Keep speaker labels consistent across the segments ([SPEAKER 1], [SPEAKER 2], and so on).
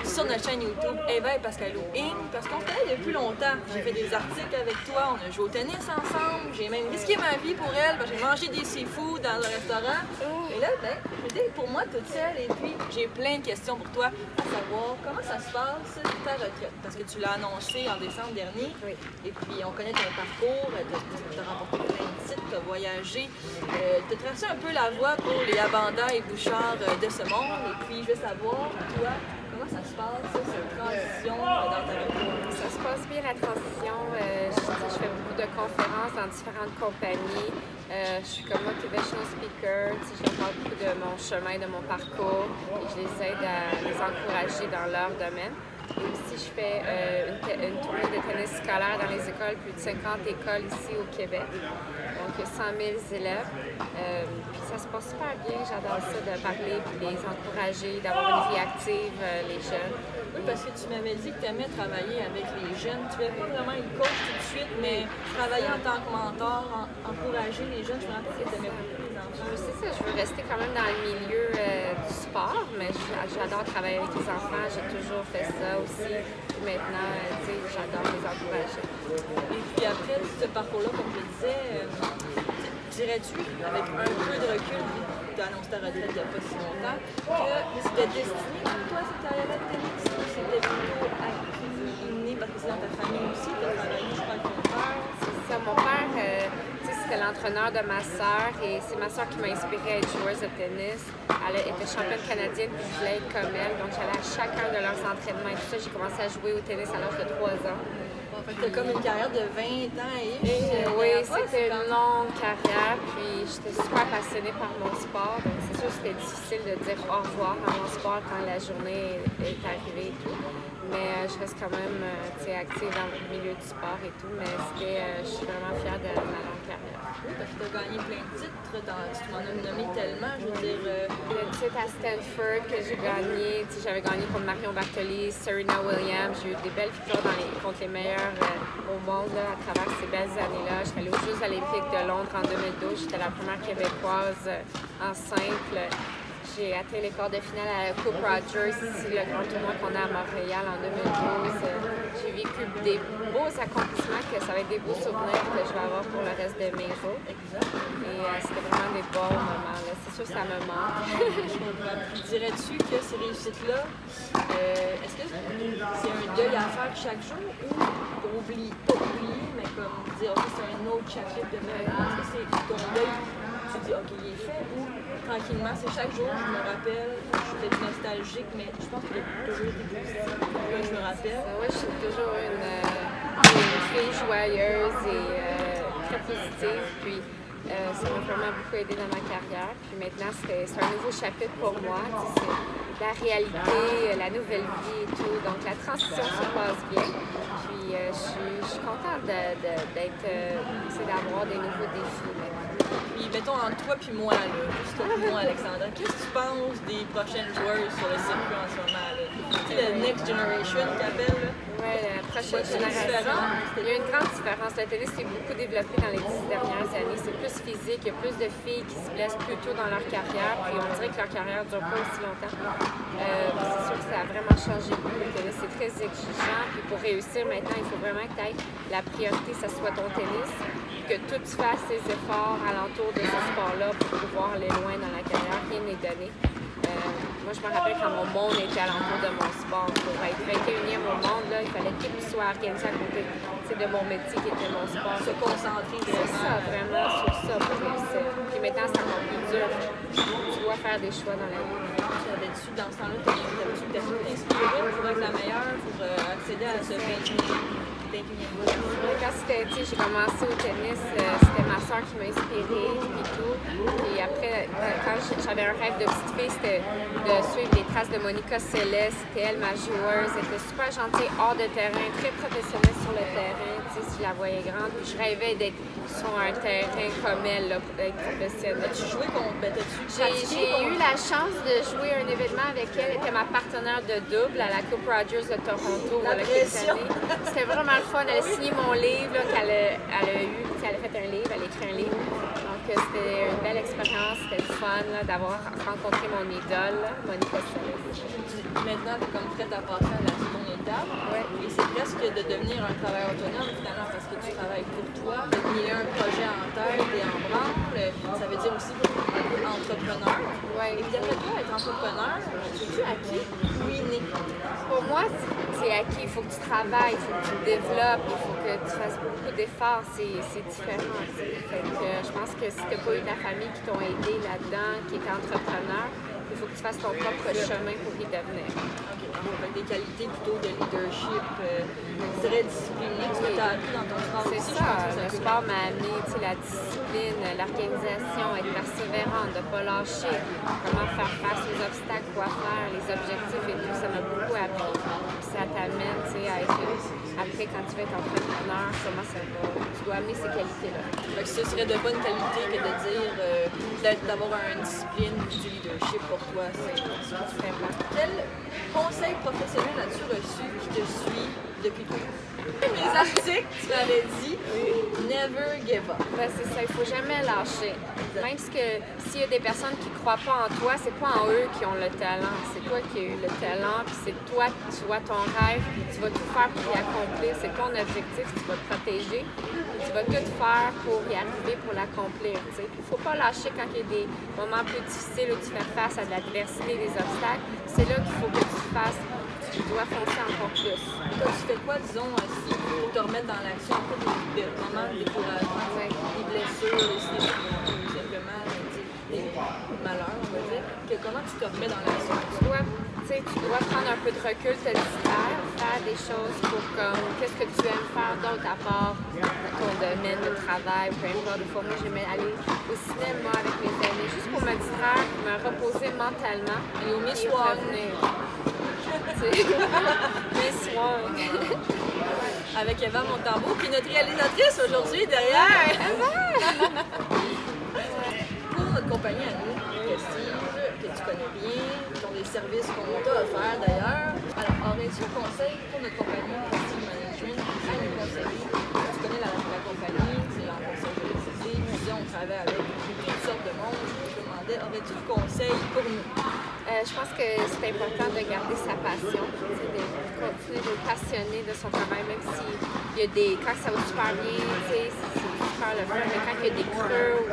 [SPEAKER 1] sur notre chaîne YouTube Eva et Pascalou Inc. Parce qu'on se connaît depuis longtemps. J'ai fait des articles avec toi, on a joué au tennis ensemble, j'ai même risqué ma vie pour elle, j'ai mangé des seafood dans un restaurant. Et là, ben, j'étais pour moi toute seule et puis j'ai plein de questions pour toi, à savoir comment ça se passe ta retraite. Parce que tu l'as annoncé en décembre dernier.
[SPEAKER 2] Oui.
[SPEAKER 1] Et puis on connaît ton parcours, tu as remporté plein de titres, tu as voyagé, tu as tracé un peu la voie pour les Abanda et Bouchard de ce monde. Et puis je veux savoir, toi, comment ça se passe, cette transition dans ta vie?
[SPEAKER 2] Ça se passe bien la transition. Je fais beaucoup de conférences dans différentes compagnies. Je suis comme motivational speaker. Je leur parle beaucoup de mon chemin, de mon parcours. Et je les aide à les encourager dans leur domaine. Et aussi, je fais une tournée de tennis scolaire dans les écoles, plus de 50 écoles ici au Québec. Donc, 100 000 élèves. Puis ça se passe super bien. J'adore ça de parler, puis les encourager, d'avoir une vie active, les jeunes.
[SPEAKER 1] Oui, parce que tu m'avais dit que tu aimais travailler avec les jeunes. Tu ne pas vraiment une coach tout de suite, mais travailler en tant que mentor, encourager les jeunes, je me rappelle que tu aimais beaucoup les enfants.
[SPEAKER 2] C'est ça, je veux rester quand même dans le milieu du sport, mais j'adore travailler avec les enfants. J'ai toujours fait ça aussi. Puis maintenant, tu sais, j'adore les encourager.
[SPEAKER 1] Et puis après ce parcours-là, comme je le disais, dirais-tu, avec un peu de recul, tu as annoncé ta retraite il n'y a pas si longtemps, que c'était destiné pour toi cette carrière de tennis? C'était plutôt inné parce que c'est dans ta famille aussi, tu as travaillé, je crois, avec ton père.
[SPEAKER 2] C'est ça, mon père, c'était l'entraîneur de ma sœur et c'est ma sœur qui m'a inspirée à être joueuse de tennis. Elle était championne canadienne puis je voulais être comme elle, donc j'allais à chacun de leurs entraînements et tout ça. J'ai commencé à jouer au tennis à l'âge de 3 ans.
[SPEAKER 1] T'as comme une carrière de 20 ans et
[SPEAKER 2] oui, c'était une longue carrière, puis j'étais super passionnée par mon sport, donc c'est sûr que c'était difficile de dire au revoir à mon sport quand la journée est arrivée et tout, mais je reste quand même active dans le milieu du sport et tout, mais je suis vraiment fière de ma longue carrière.
[SPEAKER 1] Oui, parce que tu as gagné plein de titres, tu m'en as nommé tellement, je veux dire...
[SPEAKER 2] Le titre à Stanford que j'ai gagné, j'avais gagné contre Marion Bartoli, Serena Williams, j'ai eu des belles victoires contre les meilleurs au monde là, à travers ces belles années-là. Je suis allée aux Jeux olympiques de Londres en 2012, j'étais la première québécoise en simple. J'ai atteint les quarts de finale à la Coupe Rogers, ici, le grand tournoi qu'on a à Montréal en 2012. J'ai vécu des beaux accomplissements, que ça va être des beaux souvenirs que je vais avoir pour le reste de mes jours. Et c'était vraiment des bons moments. C'est sûr que ça me manque.
[SPEAKER 1] Puis dirais-tu que ces réussites-là, est-ce que c'est un deuil à faire chaque jour ou pour oublier, pas oublier, mais comme dire, ok, c'est un autre chapitre de ma vie? Est-ce que c'est ton deuil? Tu dis, ok, il est fait, ou tranquillement, c'est chaque jour, je me rappelle, je suis peut-être nostalgique, mais je pense que j'ai toujours été positive. Là, je me rappelle.
[SPEAKER 2] Oui, je suis toujours une fille joyeuse et très positive, puis ça m'a vraiment beaucoup aidé dans ma carrière. Puis maintenant, c'est un nouveau chapitre pour moi. C'est la réalité, la nouvelle vie et tout. Donc la transition se passe bien. Puis je suis contente d'avoir des nouveaux défis maintenant.
[SPEAKER 1] Puis mettons entre toi puis moi, là, juste toi puis moi, Alexandra, qu'est-ce que tu penses des prochaines joueuses sur le circuit en ce moment? Tu sais, la Next Generation qu'appelle?
[SPEAKER 2] Oui, la prochaine génération. Il y a une grande différence. Le tennis s'est beaucoup développé dans les 10 dernières années. C'est plus physique, il y a plus de filles qui se blessent plus tôt dans leur carrière, puis on dirait que leur carrière ne dure pas aussi longtemps. C'est sûr que ça a vraiment changé beaucoup. Le tennis, c'est très exigeant, puis pour réussir maintenant, il faut vraiment que tu aies la priorité, ça soit ton tennis, que tu fasses tes efforts alentour de ce sport-là pour pouvoir aller loin dans la carrière. Rien n'est donné. Moi, je me rappelle quand mon monde était alentour de mon sport. Pour être 21e au monde, là, il fallait que tout soit organisé à côté de mon métier qui était mon sport.
[SPEAKER 1] Se concentrer
[SPEAKER 2] sur ça, vraiment sur ça pour réussir. Puis maintenant, c'est encore plus dur. Tu dois faire des choix dans la vie.
[SPEAKER 1] Savais-tu, dans ce temps-là, t'avais-tu t'inspirer pour être la meilleure, pour accéder à ce 21e
[SPEAKER 2] Quand j'ai commencé au tennis, c'était ma soeur qui m'a inspirée et tout. Et après, quand j'avais un rêve de petite fille, c'était de suivre les traces de Monica Seles. C'était elle, ma joueuse. Elle était super gentille hors de terrain, très professionnelle sur le terrain. Je la voyais grande. Puis je rêvais d'être sur un terrain comme elle, là, pour être professionnelle.
[SPEAKER 1] As-tu joué contre?
[SPEAKER 2] J'ai eu la chance de jouer un événement avec elle. Elle était ma partenaire de double à la Coupe Rogers de Toronto. C'était vraiment le fun. Elle a signé mon livre qu'elle a eu. Elle a fait un livre, elle a écrit un livre. Donc que c'était une belle expérience, c'était le fun d'avoir rencontré mon idole, Monica Seles.
[SPEAKER 1] Maintenant, tu es comme prête à passer à la seconde étape.
[SPEAKER 2] Ouais.
[SPEAKER 1] Et c'est presque de devenir un travailleur autonome finalement parce que tu travailles pour toi. Il y a un projet en tête et en branle. Ça veut dire aussi un peu entrepreneur.
[SPEAKER 2] Ouais.
[SPEAKER 1] Et puis d'après toi, être entrepreneur, c'est-tu acquis ou inné?
[SPEAKER 2] Pour moi, c'est acquis. Il faut que tu travailles, il faut que tu te développes, il faut que tu fasses beaucoup d'efforts. C'est différent. Fait que, je pense que si tu n'as pas eu de la famille qui t'ont aidé là-dedans, qui est entrepreneur, il faut que tu fasses ton propre chemin pour y devenir.
[SPEAKER 1] OK. Avec des qualités plutôt de leadership, très discipliné, ce que tu as appris dans ton sport
[SPEAKER 2] C'est
[SPEAKER 1] aussi.
[SPEAKER 2] ça, le sport m'a amené la discipline, l'organisation, être persévérante, de ne pas lâcher, comment faire face aux obstacles, quoi faire, les objectifs et tout. Ça m'a beaucoup appris. Puis ça t'amène à être, après, quand tu vas être entrepreneur, comment ça va. Tu dois amener ces qualités-là.
[SPEAKER 1] Donc, ce serait de bonne qualité que de dire d'avoir une discipline du leadership pour toi. C'est très important. Quel conseil professionnel as-tu reçu qui te suit depuis toujours? Mes articles, tu m'avais dit, never give up.
[SPEAKER 2] Ben, c'est ça, il ne faut jamais lâcher. Même s'il y a des personnes qui ne croient pas en toi, c'est pas en eux qui ont le talent. C'est toi qui as eu le talent, puis c'est toi, tu vois ton rêve, puis tu vas tout faire pour y accomplir. C'est ton objectif, tu vas te protéger, puis tu vas tout faire pour y arriver, pour l'accomplir. Il ne faut pas lâcher quand il y a des moments plus difficiles où tu fais face à de l'adversité, des obstacles. C'est là qu'il faut que tu fasses. Tu dois foncer encore plus.
[SPEAKER 1] Toi, tu fais quoi, disons, si pour te remettre dans l'action après des moments de découragement, des blessures, tout simplement des malheurs, on va dire, comment tu te remets dans l'action?
[SPEAKER 2] Tu dois prendre un peu de recul, te distraire, faire des choses pour qu'est-ce que tu aimes faire d'autre à part ton domaine de travail, peu importe. Des fois, moi, j'aimais aller au cinéma avec mes amis, juste pour me distraire, me reposer mentalement.
[SPEAKER 1] Et au Miss Wong.
[SPEAKER 2] Miss Wong.
[SPEAKER 1] Avec Eva Montambeau, puis notre réalisatrice aujourd'hui derrière. Pour notre compagnie à nous, Prestige, que tu connais bien, qui ont des services qu'on t'a offerts d'ailleurs. Alors, aurais-tu un conseil pour notre compagnie Prestige Management à nous conseiller? Tu connais la compagnie, c'est en conseil de l'électricité, on travaille avec toutes sortes de monde. Je me demandais, aurais-tu un conseil pour nous?
[SPEAKER 2] Je pense que c'est important de garder sa passion, de continuer d'être passionné de son travail, même si il y a quand ça va super bien, c'est super le fun, mais quand il y a des creux,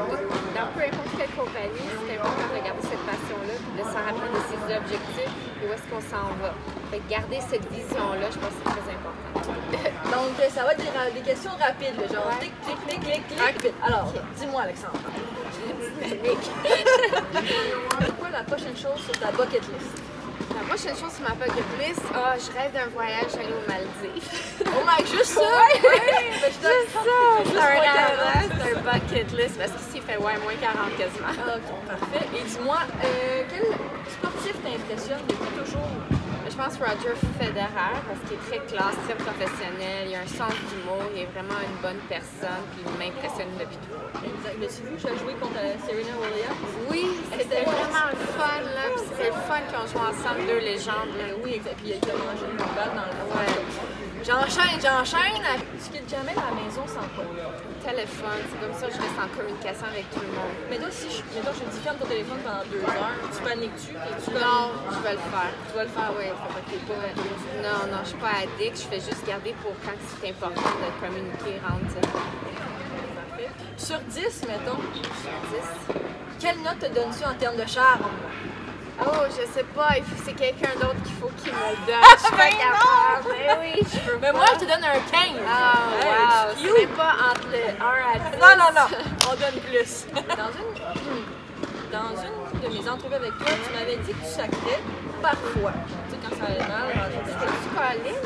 [SPEAKER 2] dans peu importe quelle compagnie, c'est important de garder cette passion-là, de s'en rappeler de ses objectifs et où est-ce qu'on s'en va. Fait que garder cette vision-là, je pense que c'est très important.
[SPEAKER 1] Donc, ça va être des questions rapides, genre clic, clic, clic, clic, clic. Alors, dis-moi, Alexandre. C'est quoi la prochaine chose sur ta bucket list?
[SPEAKER 2] La prochaine chose sur ma bucket list, je rêve d'un voyage aller aux Maldives.
[SPEAKER 1] Oh my, juste ça?
[SPEAKER 2] Juste ça! C'est un bucket list parce qu'ici il fait moins 40 quasiment.
[SPEAKER 1] Ok, parfait. Et dis-moi, quel sportif t'impressionne depuis toujours?
[SPEAKER 2] Je pense Roger Federer parce qu'il est très classe, très professionnel, il a un sens d'humour, il est vraiment une bonne personne, puis il m'impressionne depuis toujours.
[SPEAKER 1] Exact. Mais tu vu jouer contre Serena Williams?
[SPEAKER 2] Oui, c'était vraiment le fun, là. Puis c'était le fun qu'ils ont joué ensemble, deux légendes. Là.
[SPEAKER 1] Oui, exact. Puis il a mangé une balle dans le fond.
[SPEAKER 2] Ouais.
[SPEAKER 1] J'enchaîne! Tu quittes jamais la maison sans quoi?
[SPEAKER 2] Téléphone, c'est comme ça que je reste en communication avec tout le monde.
[SPEAKER 1] Mais toi, si je te dis ferme ton téléphone pendant 2 heures, tu paniques-tu?
[SPEAKER 2] Non, je vais le faire.
[SPEAKER 1] Tu vas le faire, oui.
[SPEAKER 2] Non, je suis pas addict, je fais juste garder pour quand c'est important de communiquer, rendre.
[SPEAKER 1] Parfait. Sur 10, mettons.
[SPEAKER 2] Sur 10.
[SPEAKER 1] Quelle note te donnes-tu en termes de charme?
[SPEAKER 2] Oh, je sais pas, c'est quelqu'un d'autre qu'il faut qu'il me le donne. Je suis pas capable. Mais oui, je peux
[SPEAKER 1] Mais
[SPEAKER 2] pas.
[SPEAKER 1] moi, je te donne un 15.
[SPEAKER 2] Ah, wow.
[SPEAKER 1] Hey,
[SPEAKER 2] C'est pas entre le 1 à 10.
[SPEAKER 1] Non. On donne plus. Dans une de mes entrevues avec toi, tu m'avais dit que tu sacrais parfois. Tu sais, quand ça allait mal.
[SPEAKER 2] C'était-tu Colin?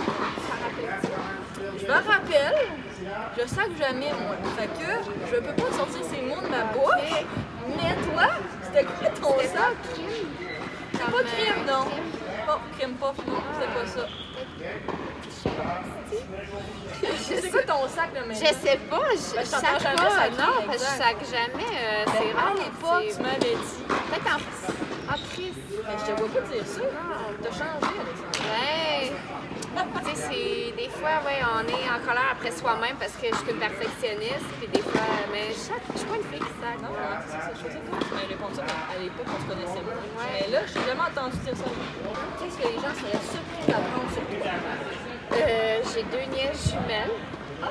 [SPEAKER 2] Ça rappelle-tu?
[SPEAKER 1] Je me rappelle, je sac jamais, moi. Fait que je peux pas sortir ces mots de ma bouche. Mais toi, c'était quoi ton sac? C'est pas crime, non. Pas crime puff, non. C'était pas ça. C'est quoi ton sac de maintenant?
[SPEAKER 2] Je sais pas, je sac
[SPEAKER 1] jamais
[SPEAKER 2] pas,
[SPEAKER 1] sacrer,
[SPEAKER 2] non, parce que je
[SPEAKER 1] exact.
[SPEAKER 2] sac jamais, c'est
[SPEAKER 1] À
[SPEAKER 2] rare.
[SPEAKER 1] l'époque, tu m'avais dit.
[SPEAKER 2] Peut-être en crise.
[SPEAKER 1] Mais je te vois pas dire ça. T'as changé, Alexandre.
[SPEAKER 2] Ouais. Tu sais, c'est des des fois, ouais, on est en colère après soi-même parce que je suis une perfectionniste, puis des fois, mais je suis pas une fille qui sac.
[SPEAKER 1] Non, c'est ça, je faisais toi. Tu m'avais répondu ça à l'époque, on se connaissait moins. Mais là, je t'ai jamais entendu dire ça. Qu'est-ce que les gens seraient surpris d'apprendre sur toi?
[SPEAKER 2] J'ai 2 nièces jumelles.
[SPEAKER 1] Oh!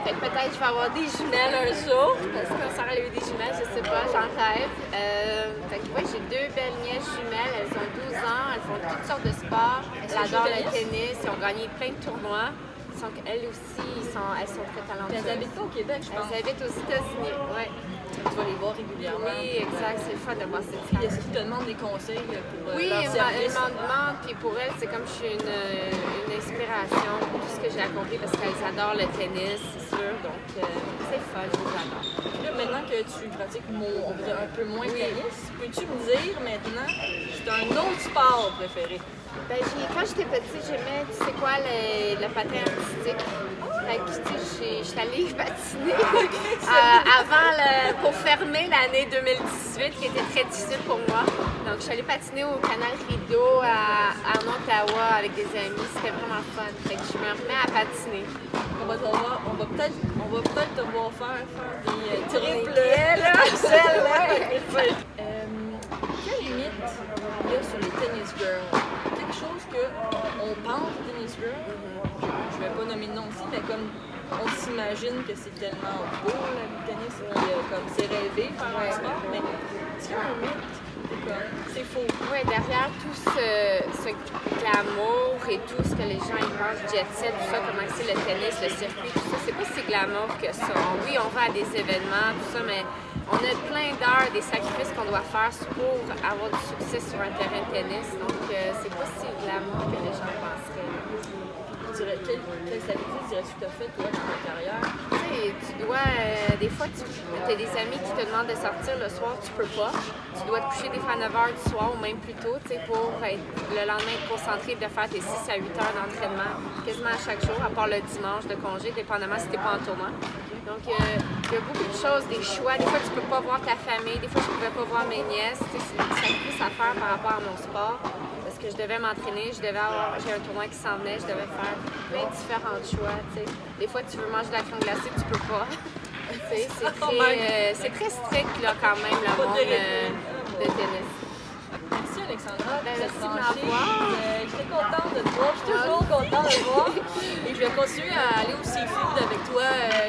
[SPEAKER 2] Fait que peut-être je vais avoir des jumelles un jour, parce qu'on s'en a eu des jumelles, je sais pas, j'en rêve. Fait que ouais, j'ai 2 belles nièces jumelles, elles ont 12 ans, elles font toutes sortes de sports, elles adorent le tennis, elles ont gagné plein de tournois. Donc elles aussi, elles sont très talentueuses.
[SPEAKER 1] Elles habitent pas au Québec, je pense.
[SPEAKER 2] Elles habitent aux États-Unis, ouais.
[SPEAKER 1] Tu vas les voir régulièrement.
[SPEAKER 2] Oui, exact, c'est le fun de voir ces
[SPEAKER 1] Puis est-ce qu'ils te demandent des conseils pour
[SPEAKER 2] oui,
[SPEAKER 1] leur service?
[SPEAKER 2] elles m'en demandent, puis pour elles, c'est comme je suis une inspiration pour tout ce que j'ai accompli parce qu'elles adorent le tennis, c'est sûr, donc c'est fun, je les adore.
[SPEAKER 1] Là, maintenant que tu pratiques on va dire un peu moins le tennis, peux-tu me dire maintenant, c'est un autre sport préféré?
[SPEAKER 2] Ben, quand j'étais petite, j'aimais, tu sais quoi, le patin artistique. Fait que, tu sais, je suis allée patiner pour fermer l'année 2018 qui était très difficile pour moi. Donc, je suis allée patiner au canal Rideau en Ottawa avec des amis. C'était vraiment fun. Fait que je me remets à patiner.
[SPEAKER 1] On va peut-être te voir faire des triples. Quelle limite il y a sur les tennis girls? Quelque chose qu'on pense tennis girl, je vais pas nommer de nom aussi, mais comme on s'imagine que c'est tellement beau la vie de tennis, comme c'est rêvé faire un sport, mais est-ce qu'il y a un mythe? C'est faux.
[SPEAKER 2] Oui, derrière tout ce glamour et tout ce que les gens y pensent, jet set, tout ça, comment c'est le tennis, le circuit, tout ça, c'est pas si glamour que ça. Oui, on va à des événements, tout ça, mais on a plein d'heures, des sacrifices qu'on doit faire pour avoir du succès sur un terrain de tennis. Donc, c'est pas si glamour que les gens penseraient.
[SPEAKER 1] Quel sacrifice dirais-tu que tu as fait, toi, dans ta carrière?
[SPEAKER 2] Tu sais, tu dois... des fois, tu as des amis qui te demandent de sortir le soir, tu peux pas. Tu dois te coucher des fois à 9 h du soir ou même plus tôt, tu sais, pour être, le lendemain être concentré de faire tes 6 à 8 heures d'entraînement quasiment à chaque jour, à part le dimanche de congé, dépendamment si t'es pas en tournoi. Donc, il y a beaucoup de choses, des choix. Des fois, tu peux pas voir ta famille. Des fois, je pouvais pas voir mes nièces. C'est une sacrifice à faire par rapport à mon sport. Parce que je devais m'entraîner, j'ai un tournoi qui s'en venait, je devais faire plein de différents choix. T'sais. Des fois, tu veux manger de la crème glacée, tu peux pas. C'est très strict là, quand même, le monde de tennis.
[SPEAKER 1] Merci Alexandra.
[SPEAKER 2] Merci de m'avoir.
[SPEAKER 1] J'étais contente de te voir, je suis toujours contente de te voir. Et je vais continuer à aller au seafood avec toi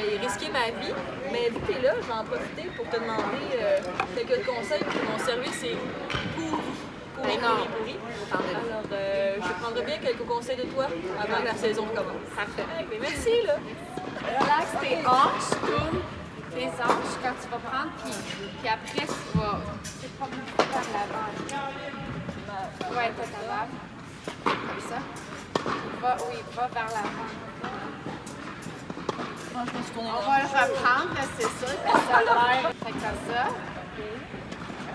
[SPEAKER 1] et risquer ma vie. Mais vu que tu es là, je vais en profiter pour te demander quelques conseils pour mon service est pourri. Alors, je prendrai bien quelques conseils de toi avant que la saison commence.
[SPEAKER 2] Parfait.
[SPEAKER 1] Mais merci là.
[SPEAKER 2] Relax tes hanches, tourne tes hanches quand tu vas prendre, puis après tu vas. C'est pas beaucoup vers l'avant. Ouais, pas ta lave. Comme ça. Va vers l'avant. On va le reprendre, là, c'est ça. Ça a l'air. Fait comme ça.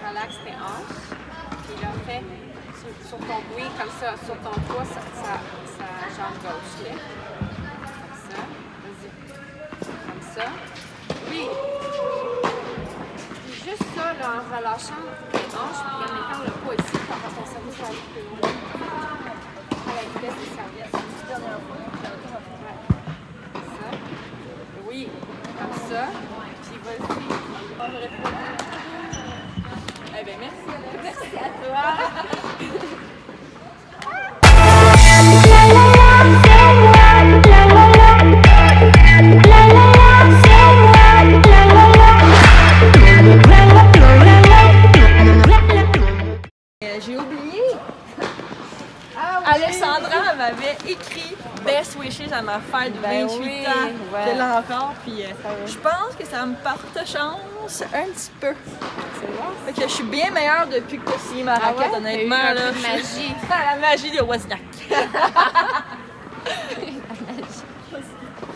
[SPEAKER 2] Relax tes hanches. Puis là, fais sur ton bruit, comme ça, sur ton poids, sa jambe gauche. Okay? Comme ça. Vas-y. Comme ça. Oui. Puis juste ça, là, en relâchant tes hanches, puis en mettant le poids ici, pour que ton cerveau soit un peu plus loin. À la vitesse des serviettes. Ouais. Comme ça. Oui. Comme ça. Puis vas-y.
[SPEAKER 1] Eh bien, merci.
[SPEAKER 2] Merci à toi.
[SPEAKER 1] J'ai oublié. Alexandra m'avait écrit Best Wishes à ma fête de 28 ans. Je l'ai encore, puis je pense que ça me porte chance un petit peu. Fait que je suis bien meilleure depuis que tu as signé ma raquette, honnêtement.
[SPEAKER 2] Là, magie.
[SPEAKER 1] La magie de Wozniak.